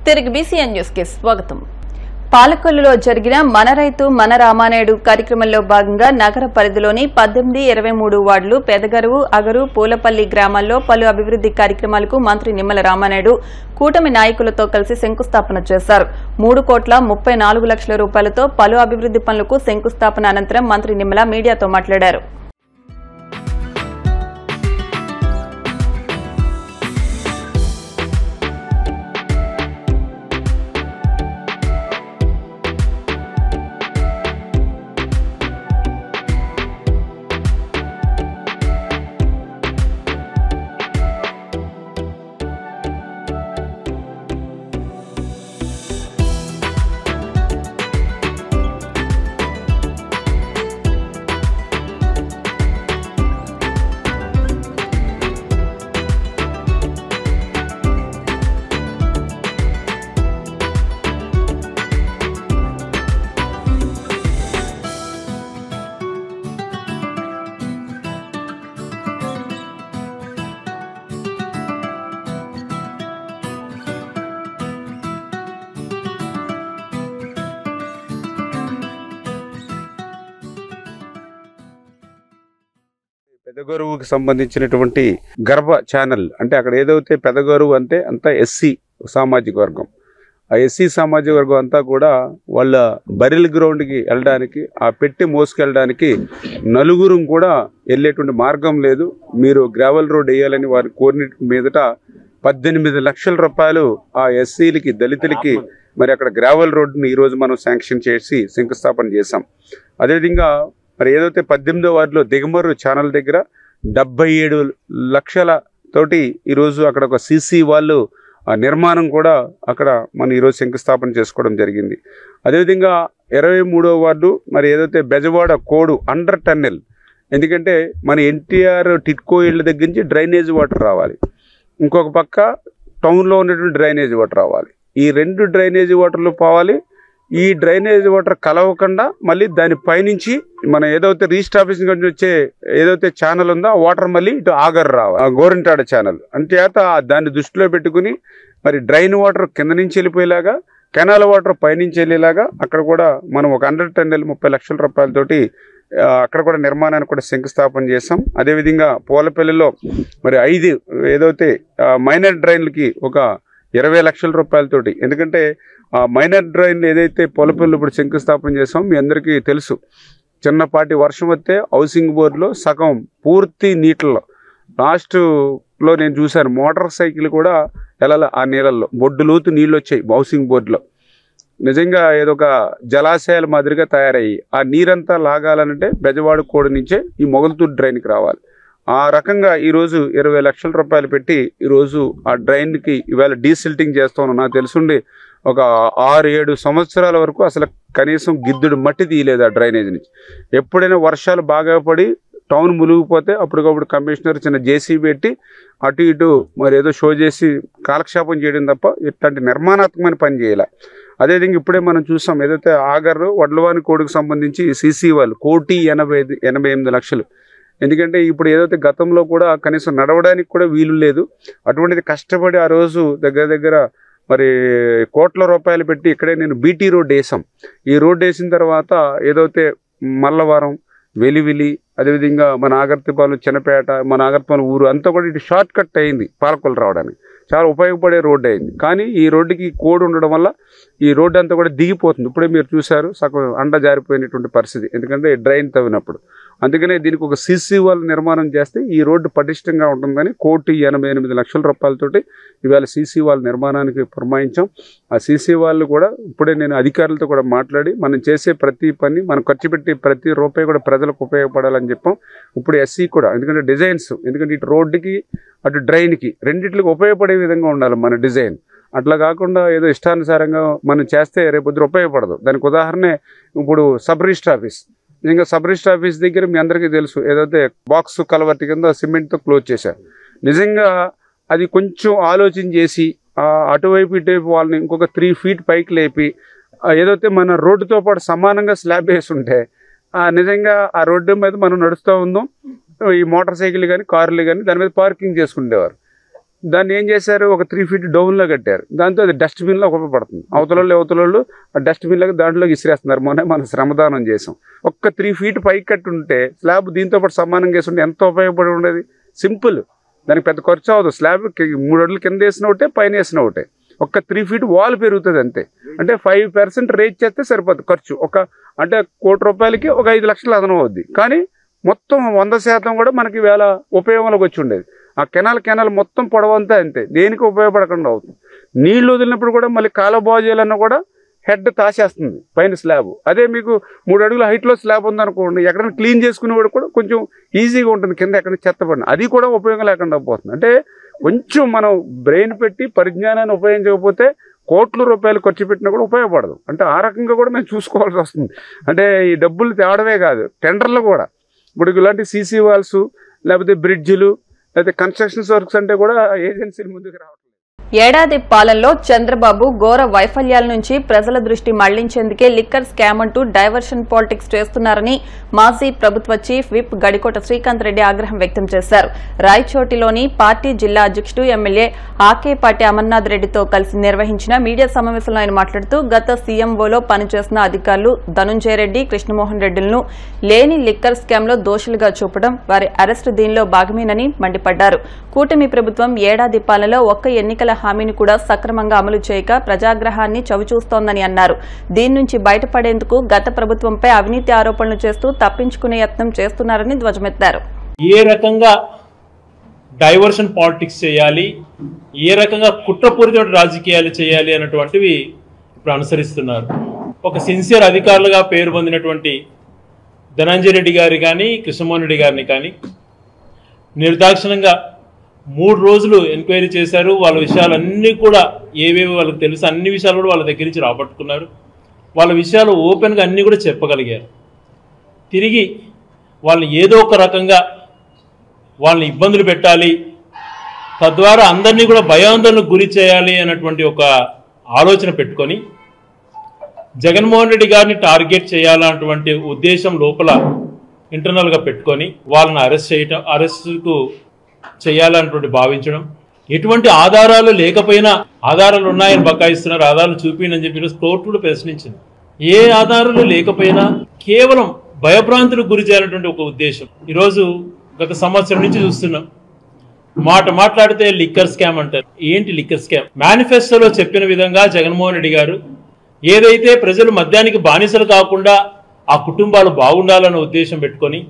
తిరిగి BCN news కి స్వాగతం. పాలకొల్లులో జరిగిన మన రైతు మన రామానాయుడు కార్యక్రమంలో భాగంగా నగర పరిధిలోని 18, 23 వార్డులు పెదగరువు, అగరు, పూలపల్లి గ్రామాల్లో పలు అభివృద్ది కార్యక్రమాలకు మంత్రి నిమ్మల రామానాయుడు కూటమి నాయకులతో కలిసి శంకుస్థాపన చేశారు. 3,34,00,000 రూపాయలతో పలు అభివృద్ది పనులకు శంకుస్థాపన అనంతరం మంత్రి నిమ్మల మీడియాతో మాట్లాడారు. పెదగరువుకి సంబంధించినటువంటి గర్భ ఛానల్ అంటే అక్కడ ఏదైతే పెదగరువు అంటే అంతా ఎస్సీ సామాజిక వర్గం. ఆ ఎస్సీ సామాజిక వర్గం అంతా కూడా వాళ్ళ బరిల్ గ్రౌండ్కి వెళ్ళడానికి, ఆ పెట్టి మోసుకెళ్ళడానికి నలుగురు కూడా వెళ్ళేటువంటి మార్గం లేదు. మీరు గ్రావెల్ రోడ్ వేయాలని వారు కోరిన మీదట 18 లక్షల రూపాయలు ఆ ఎస్సీలకి, దళితులకి మరి అక్కడ గ్రావెల్ రోడ్డుని ఈరోజు మనం శాంక్షన్ చేసి శంకుస్థాపన చేశాం. అదేవిధంగా మరి ఏదైతే 18వ వార్డులో దిగమర్రు ఛానల్ దగ్గర 77 లక్షల తోటి ఈరోజు అక్కడ ఒక సీసీ వాళ్ళు నిర్మాణం కూడా అక్కడ మనం ఈరోజు శంకుస్థాపన చేసుకోవడం జరిగింది. అదేవిధంగా 23వ వార్డు మరి ఏదైతే బెజవాడ కోడు అండర్ టన్నెల్, ఎందుకంటే మన ఎన్టీఆర్ టిట్కో ఇళ్ళ దగ్గర నుంచి డ్రైనేజ్ వాటర్ రావాలి, ఇంకొక పక్క టౌన్లో ఉన్నటువంటి డ్రైనేజ్ వాటర్ రావాలి. ఈ 2 డ్రైనేజ్ వాటర్లు పోవాలి. ఈ డ్రైనేజ్ వాటర్ కలవకుండా మళ్ళీ దాని పైనుంచి మన ఏదైతే రీస్టాబ్లిష్ వచ్చే ఏదైతే ఛానల్ ఉందో ఆ వాటర్ మళ్ళీ ఇటు ఆగర్ రావాలి, గోరింటాడ ఛానల్. అంతేత దాన్ని దృష్టిలో పెట్టుకుని మరి డ్రైన్ వాటర్ కింద నుంచి వెళ్ళిపోయేలాగా, కెనాల్ వాటర్ పైనుంచి వెళ్ళేలాగా అక్కడ కూడా మనం ఒక 100 టన్నెల్ 30 లక్షల రూపాయలతోటి అక్కడ కూడా నిర్మాణానికి కూడా శంకుస్థాపన చేసాం. అదేవిధంగా పూలపల్లిలో మరి 5 ఏదైతే మైనర్ డ్రైన్లకి ఒక 20 లక్షల రూపాయలతోటి, ఎందుకంటే ఆ మైనర్ డ్రైన్ ఏదైతే పొలపల్లి ఇప్పుడు శంకుస్థాపన చేసాం మీ అందరికీ తెలుసు. చిన్నపాటి వర్షం వస్తే హౌసింగ్ బోర్డులో సగం పూర్తి నీటిలో, లాస్ట్లో నేను చూశాను మోటార్ సైకిల్ కూడా వెళ్ళాలి ఆ నీళ్ళల్లో, బొడ్డు లోతు నీళ్ళు వచ్చాయి హౌసింగ్ బోర్డులో. నిజంగా ఏదో ఒక జలాశయాల మాదిరిగా తయారయ్యి ఆ నీరంతా లాగాలంటే బెజవాడ కోడి నుంచే ఈ మొగల్తూరు డ్రైన్కి రావాలి. ఆ రకంగా ఈరోజు 20 లక్షల రూపాయలు పెట్టి ఈరోజు ఆ డ్రైన్కి ఇవాళ డీసిల్టింగ్ చేస్తాను. నాకు తెలుసుండి ఒక 6-7 సంవత్సరాల వరకు అసలు కనీసం గిద్దుడు మట్టి తీయలేదు ఆ డ్రైనేజ్ నుంచి. ఎప్పుడైనా వర్షాలు బాగా పడి టౌన్ మునిగిపోతే అప్పటికప్పుడు కమిషనర్ చిన్న జేసీబీ పెట్టి అటు ఇటు మరి ఏదో షో చేసి కాలక్షేపం చేయడం తప్ప ఇట్లాంటి నిర్మాణాత్మకమైన పని చేయాలి. అదేవిధంగా ఇప్పుడే మనం చూసాం ఏదైతే ఆగర్రు వడ్లవాని కోడికి సంబంధించి సీసీ వాళ్ళు 1,88 లక్షలు. ఎందుకంటే ఇప్పుడు ఏదైతే గతంలో కూడా కనీసం నడవడానికి కూడా వీలు లేదు, అటువంటిది కష్టపడి ఆ రోజు దగ్గర మరి కోట్ల రూపాయలు పెట్టి ఇక్కడే నేను బీటీ రోడ్ వేసాం. ఈ రోడ్ వేసిన తర్వాత ఏదైతే మల్లవరం, వెలివిలి, అదేవిధంగా మన ఆగర్తిపాలెం, చిన్నపేట, మన ఆగర్తిపాలెం ఊరు అంతా కూడా ఇటు షార్ట్ కట్ అయింది పాలకొల్లు రావడానికి, చాలా ఉపయోగపడే రోడ్డు అయింది. కానీ ఈ రోడ్డుకి కోడ్ ఉండడం వల్ల ఈ రోడ్డు అంతా కూడా దిగిపోతుంది. ఇప్పుడే మీరు చూశారు సగం అండ జారిపోయినటువంటి పరిస్థితి, ఎందుకంటే డ్రైన్ తవ్వినప్పుడు. అందుకనే దీనికి ఒక సీసీ వాల్ నిర్మాణం చేస్తే ఈ రోడ్డు పటిష్టంగా ఉంటుందని 1,88 లక్షల రూపాయలతోటి ఇవాళ సీసీ వాల్ నిర్మాణానికి పురమాయించాం. ఆ సీసీ వాళ్ళు కూడా ఇప్పుడే నేను అధికారులతో కూడా మాట్లాడి మనం చేసే ప్రతి పని, మనం ఖర్చు పెట్టి ప్రతి రూపాయి కూడా ప్రజలకు ఉపయోగపడాలని చెప్పాం. ఇప్పుడు ఎస్సీ కూడా, ఎందుకంటే డిజైన్స్, ఎందుకంటే ఇటు రోడ్డుకి అటు డ్రైన్కి రెండింటికి ఉపయోగపడే విధంగా ఉండాలి మన డిజైన్. అట్లా కాకుండా ఏదో ఇష్టానుసారంగా మనం చేస్తే రేపొద్దు ఉపయోగపడదు. దానికి ఉదాహరణ ఇప్పుడు సబ్ రిజిస్టర్ ఆఫీస్. ఇంకా సబ్ రిజిస్టర్ ఆఫీస్ దగ్గర మీ అందరికీ తెలుసు ఏదైతే బాక్స్ కలవర్టి కింద సిమెంట్తో క్లోజ్ చేశారు. నిజంగా అది కొంచెం ఆలోచన చేసి అటువైపు ఇటువైపు వాళ్ళని ఇంకొక 3 ఫీట్ పైకి లేపి ఏదైతే మన రోడ్డుతో పాటు సమానంగా స్లాబ్ వేసి ఉంటే నిజంగా ఆ రోడ్డు మీద మనం నడుస్తూ ఉందాం, ఈ మోటార్ సైకిల్ కానీ కార్లు కానీ దాని మీద పార్కింగ్ చేసుకునేవారు. దాన్ని ఏం చేశారు, ఒక 3 feet డౌన్లో కట్టారు. దాంతో అది డస్ట్బిన్లో ఉపయోగపడుతుంది. అవతలలో ఆ డస్ట్బిన్లోకి దాంట్లోకి ఇసిరేస్తున్నారు. మనం శ్రమదానం చేసాం. ఒక్క 3 feet పైకి కట్టి ఉంటే స్లాబ్ దీంతో పాటు సమానంగా వేసుంటే ఎంత ఉపయోగపడి ఉండేది. సింపుల్, దానికి పెద్ద ఖర్చు అవ్వదు. స్లాబ్ 3 అడుగులు కింద వేసిన ఒకటే, పైన వేసిన ఒకటే. ఒక్క 3 feet వాల్ పెరుగుతుంది అంతే. అంటే 5% రేట్ చేస్తే సరిపోతుంది ఖర్చు. అంటే ₹1,00,00,000కి ఒక 5 లక్షలు అదనం అవుద్ది. కానీ మొత్తం 100% కూడా మనకి వేళ ఉపయోగంలోకి వచ్చి ఉండేది. ఆ కెనాల్ మొత్తం పొడవంతా అంతే, దేనికి ఉపయోగపడకుండా అవుతుంది. నీళ్లు వదిలినప్పుడు కూడా మళ్ళీ కాలువ బాగు చేయాలన్నా కూడా హెడ్ తాసేస్తుంది పైన స్లాబ్. అదే మీకు 3 అడుగుల హైట్లో స్లాబ్ ఉందనుకోండి, ఎక్కడైనా క్లీన్ చేసుకునేవాడు కూడా కొంచెం ఈజీగా ఉంటుంది. కింద ఎక్కడ చెత్త పడిన అది కూడా ఉపయోగం లేకుండా పోతుంది. అంటే కొంచెం మనం బ్రెయిన్ పెట్టి పరిజ్ఞానాన్ని ఉపయోగించకపోతే కోట్ల రూపాయలు ఖర్చు పెట్టినా కూడా ఉపయోగపడదు. అంటే ఆ రకంగా కూడా మేము చూసుకోవాల్సి వస్తుంది. అంటే ఈ డబ్బులు తేవడమే కాదు, టెండర్లు కూడా ఇప్పుడు ఇలాంటి సీసీ వాల్స్ లేకపోతే బ్రిడ్జిలు లేకపోతే కన్స్ట్రక్షన్స్ వర్క్స్ అంటే కూడా ఏజెన్సీలు ముందుకు రావట్లేదు. ఏడాది పాలనలో చంద్రబాబు ఘోర వైఫల్యాల నుంచి ప్రజల దృష్టి మళ్లించేందుకే లిక్కర్ స్కామ్ అంటూ డైవర్షన్ పాలిటిక్స్ చేస్తున్నారని మాజీ ప్రభుత్వ చీఫ్ విప్ గడికోట శ్రీకాంత్ రెడ్డి ఆగ్రహం వ్యక్తం చేశారు. రాయచోటిలోని పార్టీ జిల్లా అధ్యక్షుడు ఎమ్మెల్యే ఆకేపాటి అమర్నాథ్ రెడ్డితో కలిసి నిర్వహించిన మీడియా సమావేశంలో ఆయన మాట్లాడుతూ గత సీఎంఓలో పనిచేసిన అధికారులు ధనుంజయ రెడ్డి, కృష్ణమోహన్ రెడ్డిలను లేని లిక్కర్ స్కామ్లో దోషులుగా చూపడం వారి అరెస్టు దీనిలో భాగమేనని మండిపడ్డారు. కూటమి ప్రభుత్వం ఏడాది పాలనలో ఒక్క ఎన్నికల హామీని కూడా సక్రమంగా అమలు చేయక ప్రజాగ్రహాన్ని చవిచూస్తోందని అన్నారు. దీని నుంచి బయటపడేందుకు గత ప్రభుత్వంపై అవినీతి ఆరోపణలు చేస్తూ తప్పించుకునే యత్నం చేస్తున్నారని ధ్వజమెత్తారు. ఏ రకంగా డైవర్షన్ పాలిటిక్స్ చేయాలి, ఏ రకంగా కుట్రపూరిత రాజకీయాలు చేయాలి అన్నటువంటివి ఇప్పుడు అనుసరిస్తున్నారు. ఒక సిన్సియర్ అధికారులుగా పేరు పొందినటువంటి ధనంజయ రెడ్డి గారి కానీ కృష్ణమోహన్ రెడ్డి గారిని కానీ నిర్దాక్షిణంగా 3 రోజులు ఎంక్వైరీ చేశారు. వాళ్ళ విషయాలన్నీ కూడా ఏవేవి వాళ్ళకి తెలుసు అన్ని విషయాలు కూడా వాళ్ళ దగ్గర నుంచి రాబట్టుకున్నారు. వాళ్ళ విషయాలు ఓపెన్గా అన్నీ కూడా చెప్పగలిగారు. తిరిగి వాళ్ళని ఏదో ఒక రకంగా వాళ్ళని ఇబ్బందులు పెట్టాలి, తద్వారా అందరినీ కూడా భయాందోళనకు గురి చేయాలి అన్నటువంటి ఒక ఆలోచన పెట్టుకొని జగన్మోహన్ రెడ్డి గారిని టార్గెట్ చేయాలన్నటువంటి ఉద్దేశం లోపల ఇంటర్నల్గా పెట్టుకొని వాళ్ళని అరెస్టుకు చేయాలన్నటువంటి భావించడం, ఎటువంటి ఆధారాలు లేకపోయినా ఆధారాలు ఉన్నాయని బకాయిస్తున్నారు, ఆధారాలు చూపించని చెప్పి కోర్టు ప్రశ్నించింది. ఏ ఆధారాలు లేకపోయినా కేవలం భయభ్రాంతులకు గురి చేయాలన్నటువంటి ఒక ఉద్దేశం. ఈరోజు గత సంవత్సరం నుంచి చూస్తున్నాం. మాట్లాడితే లిక్కర్ స్కామ్ అంటారు. ఏంటి లిక్కర్ స్కామ్? మేనిఫెస్టోలో చెప్పిన విధంగా జగన్మోహన్ రెడ్డి గారు ఏదైతే ప్రజలు మద్యానికి బానిసలు కాకుండా ఆ కుటుంబాలు బాగుండాలన్న ఉద్దేశం పెట్టుకొని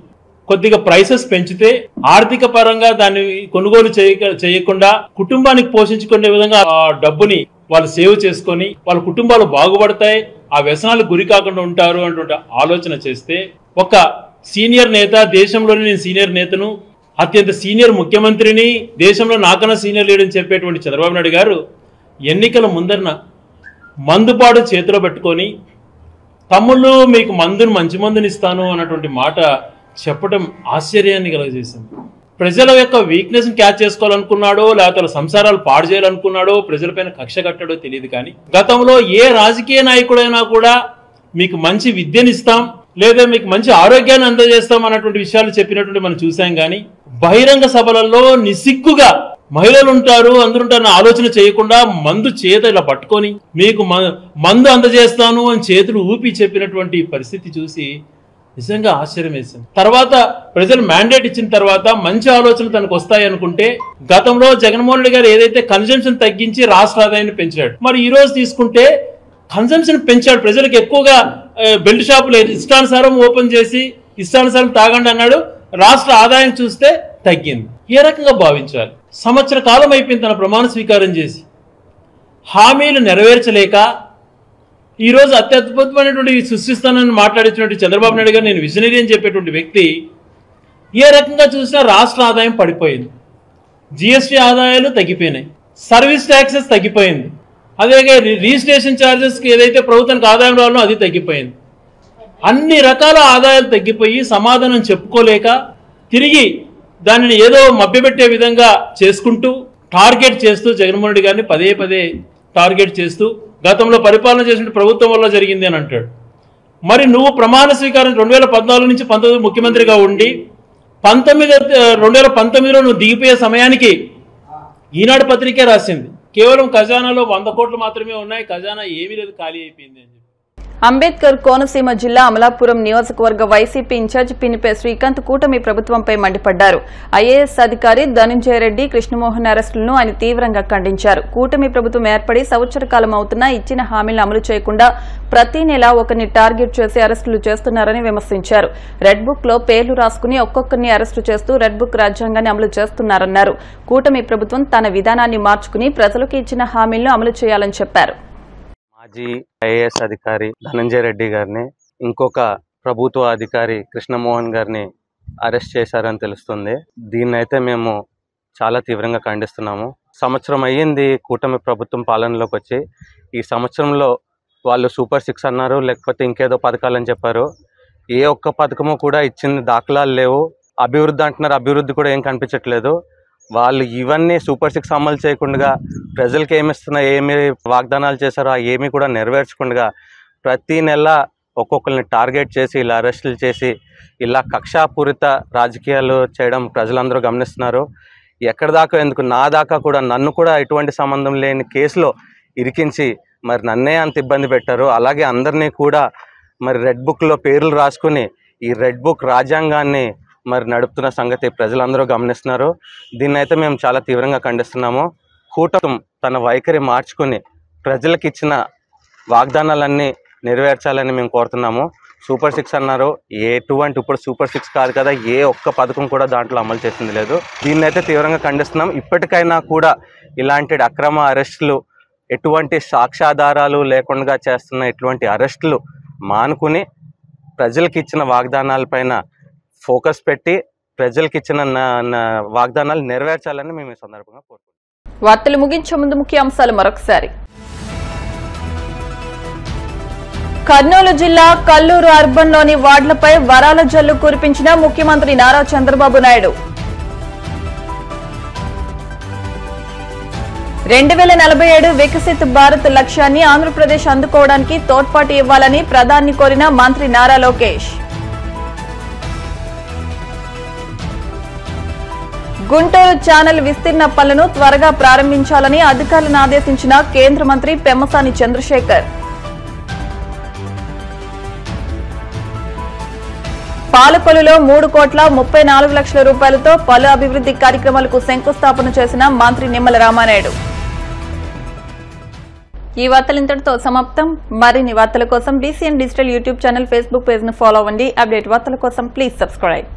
కొద్దిగా ప్రైసెస్ పెంచితే ఆర్థిక పరంగా దాన్ని కొనుగోలు చేయకుండా కుటుంబానికి పోషించుకునే విధంగా ఆ డబ్బుని వాళ్ళు సేవ్ చేసుకొని వాళ్ళ కుటుంబాలు బాగుపడతాయి, ఆ వ్యసనాలకు గురి కాకుండా ఉంటారు అన్నటువంటి ఆలోచన చేస్తే ఒక సీనియర్ నేత, దేశంలోని నేను సీనియర్ నేతను, అత్యంత సీనియర్ ముఖ్యమంత్రిని, దేశంలో నాకన్నా సీనియర్ లీడర్ అని చెప్పేటువంటి చంద్రబాబు నాయుడు గారు ఎన్నికల ముందరన మందుపాడు చేతిలో పెట్టుకొని తమ్ముళ్ళు మీకు మంచి మందుని ఇస్తాను అన్నటువంటి మాట చెప్పడం ఆశ్చర్యాన్ని కలుగజేసింది. ప్రజల యొక్క వీక్నెస్ని క్యాచ్ చేసుకోవాలనుకున్నాడో లేకపోతే సంసారాలు పాడు చేయాలనుకున్నాడో ప్రజలపైన కక్ష కట్టాడో తెలియదు. కానీ గతంలో ఏ రాజకీయ నాయకుడైనా కూడా మీకు మంచి విద్యనిస్తాం లేదా మీకు మంచి ఆరోగ్యాన్ని అందజేస్తాం అన్నటువంటి విషయాలు చెప్పినటువంటి మనం చూసాం. కానీ బహిరంగ సభలలో నిసిగ్గుగా మహిళలు ఉంటారు అందరూ ఉంటారని ఆలోచన చేయకుండా మందు చేత ఇలా పట్టుకొని మీకు మందు అందజేస్తాను అని చేతులు ఊపి చెప్పినటువంటి పరిస్థితి చూసి నిజంగా ఆశ్చర్యం వేసింది. తర్వాత ప్రజలు మ్యాండేట్ ఇచ్చిన తర్వాత మంచి ఆలోచనలు తనకు వస్తాయి అనుకుంటే గతంలో జగన్మోహన్ రెడ్డి గారు ఏదైతే కన్జంప్షన్ తగ్గించి రాష్ట్ర ఆదాయాన్ని పెంచాడు, మరి ఈ రోజు తీసుకుంటే కన్జంప్షన్ పెంచాడు. ప్రజలకు ఎక్కువగా బెల్ట్ షాపులు ఇష్టానుసారం ఓపెన్ చేసి ఇష్టానుసారం తాగండి అన్నాడు. రాష్ట్ర ఆదాయం చూస్తే తగ్గింది. ఏ రకంగా భావించాలి? సంవత్సర కాలం అయిపోయింది తన ప్రమాణ స్వీకారం చేసి హామీలు నెరవేర్చలేక ఈరోజు అత్యద్భుతమైనటువంటి సృష్టిస్తానని మాట్లాడించినటువంటి చంద్రబాబు నాయుడు గారు నేను విజనరీ అని చెప్పేటువంటి వ్యక్తి ఏ రకంగా చూసినా రాష్ట్ర ఆదాయం పడిపోయింది, జిఎస్టీ ఆదాయాలు తగ్గిపోయినాయి, సర్వీస్ ట్యాక్సెస్ తగ్గిపోయింది, అదే రిజిస్ట్రేషన్ ఛార్జెస్కి ఏదైతే ప్రభుత్వానికి ఆదాయం రావాలో అది తగ్గిపోయింది. అన్ని రకాల ఆదాయాలు తగ్గిపోయి సమాధానం చెప్పుకోలేక తిరిగి దానిని ఏదో మభ్యపెట్టే విధంగా చేసుకుంటూ టార్గెట్ చేస్తూ జగన్మోహన్ రెడ్డి గారిని పదే పదే టార్గెట్ చేస్తూ గతంలో పరిపాలన చేసిన ప్రభుత్వం వల్ల జరిగింది అని అంటాడు. మరి నువ్వు ప్రమాణ స్వీకారం 2014 నుంచి 19 ముఖ్యమంత్రిగా ఉండి 2019లో నువ్వు దిగిపోయే సమయానికి ఈనాడు పత్రికే రాసింది. కేవలం ఖజానాలో 100 కోట్లు మాత్రమే ఉన్నాయి, ఖజానా ఏమీ లేదు, ఖాళీ అయిపోయింది అని చెప్పి. అంబేద్కర్ కోనసీమ జిల్లా అమలాపురం నియోజకవర్గ వైసీపీ ఇన్ఛార్జ్ పినిపే శ్రీకాంత్ కూటమి ప్రభుత్వంపై మండిపడ్డారు. ఐఏఎస్ అధికారి ధనుంజయ రెడ్డి, కృష్ణమోహన్ అరెస్టులను ఆయన తీవ్రంగా ఖండించారు. కూటమి ప్రభుత్వం ఏర్పడి సంవత్సర కాలం అవుతున్నా ఇచ్చిన హామీలను అమలు చేయకుండా ప్రతి నెల ఒకరిని టార్గెట్ చేసి అరెస్టులు చేస్తున్నారని విమర్శించారు. రెడ్ బుక్ లో పేర్లు రాసుకుని ఒక్కొక్కరిని అరెస్టు చేస్తూ రెడ్ బుక్ రాజ్యాంగాన్ని అమలు చేస్తున్నారన్నారు. కూటమి ప్రభుత్వం తన విధానాన్ని మార్చుకుని ప్రజలకు ఇచ్చిన హామీలను అమలు చేయాలని చెప్పారు. మాజీ ఐఏఎస్ అధికారి ధనంజయ రెడ్డి గారిని, ఇంకొక ప్రభుత్వ అధికారి కృష్ణమోహన్ గారిని అరెస్ట్ చేశారని తెలుస్తుంది. దీన్నైతే మేము చాలా తీవ్రంగా ఖండిస్తున్నాము. సంవత్సరం అయ్యింది కూటమి ప్రభుత్వం పాలనలోకి వచ్చి. ఈ సంవత్సరంలో వాళ్ళు సూపర్ 6 అన్నారు, లేకపోతే ఇంకేదో పథకాలని చెప్పారు. ఏ ఒక్క పథకము కూడా ఇచ్చిన దాఖలాలు లేవు. అభివృద్ధి అంటున్నారు, అభివృద్ధి కూడా ఏం కనిపించట్లేదు. వాళ్ళు ఇవన్నీ సూపర్ 6 అమలు చేయకుండా ప్రజలకు ఏమిస్తున్నా, ఏమి వాగ్దానాలు చేశారో ఏమీ కూడా నెరవేర్చకుండా ప్రతి నెల ఒక్కొక్కరిని టార్గెట్ చేసి ఇలా అరెస్టులు చేసి ఇలా కక్షాపూరిత రాజకీయాలు చేయడం ప్రజలందరూ గమనిస్తున్నారు. ఎక్కడి దాకా ఎందుకు, నా దాకా కూడా నన్ను కూడా ఎటువంటి సంబంధం లేని కేసులో ఇరికించి మరి నన్నే అంత ఇబ్బంది పెట్టారు. అలాగే అందరినీ కూడా మరి రెడ్ బుక్లో పేర్లు రాసుకుని ఈ రెడ్ బుక్ రాజ్యాంగాన్ని మరి నడుపుతున్న సంగతి ప్రజలందరూ గమనిస్తున్నారు. దీన్నైతే మేము చాలా తీవ్రంగా ఖండిస్తున్నాము. కూటమి తన వైఖరి మార్చుకుని ప్రజలకు ఇచ్చిన వాగ్దానాలన్నీ నెరవేర్చాలని మేము కోరుతున్నాము. సూపర్ 6 అన్నారు, ఇప్పుడు సూపర్ 6 కాదు కదా, ఏ ఒక్క పథకం కూడా దాంట్లో అమలు చేసింది లేదు. దీన్నైతే తీవ్రంగా ఖండిస్తున్నాం. ఇప్పటికైనా కూడా ఇలాంటి అక్రమ అరెస్టులు, ఎటువంటి సాక్ష్యాధారాలు లేకుండా చేస్తున్న ఇటువంటి అరెస్టులు మానుకుని ప్రజలకు ఇచ్చిన వాగ్దానాలపైన ఫోకస్ పెట్టి ప్రజలకు ఇచ్చిన వాగ్దానాలు నెరవేర్చాలని మేము ఈ సందర్భంగా కోరుకుంటున్నాం. వార్తలు ముగించే ముందు ముఖ్య అంశాలు మరొకసారి. కర్నూలు జిల్లా కల్లూరు అర్బన్లోని వార్డులపై వరాల జల్లు కురిపించిన ముఖ్యమంత్రి నారా చంద్రబాబు నాయుడు. 2047 వికసిత్ భారత్ లక్ష్యాన్ని ఆంధ్రప్రదేశ్ అందుకోవడానికి తోడ్పాటు ఇవ్వాలని ప్రధాని కోరిన మంత్రి నారా లోకేష్. గుంటూరు ఛానల్ విస్తీర్ణ పనులను త్వరగా ప్రారంభించాలని అధికారులను ఆదేశించిన కేంద్ర మంత్రి పెమ్మసాని చంద్రశేఖర్. పాలకొల్లులో 3,34,00,000 రూపాయలతో పలు అభివృద్ధి కార్యక్రమాలకు శంకుస్థాపన చేసిన మంత్రి నిమ్మల రామానాయుడు. ఈ వార్తలు ఇంతటితో సమాప్తం. మరిన్ని వార్తల కోసం BCN digital YouTube channel, Facebook page ను ఫాలో అవ్వండి. అప్డేట్ వార్తల కోసం ప్లీజ్ సబ్స్క్రైబ్.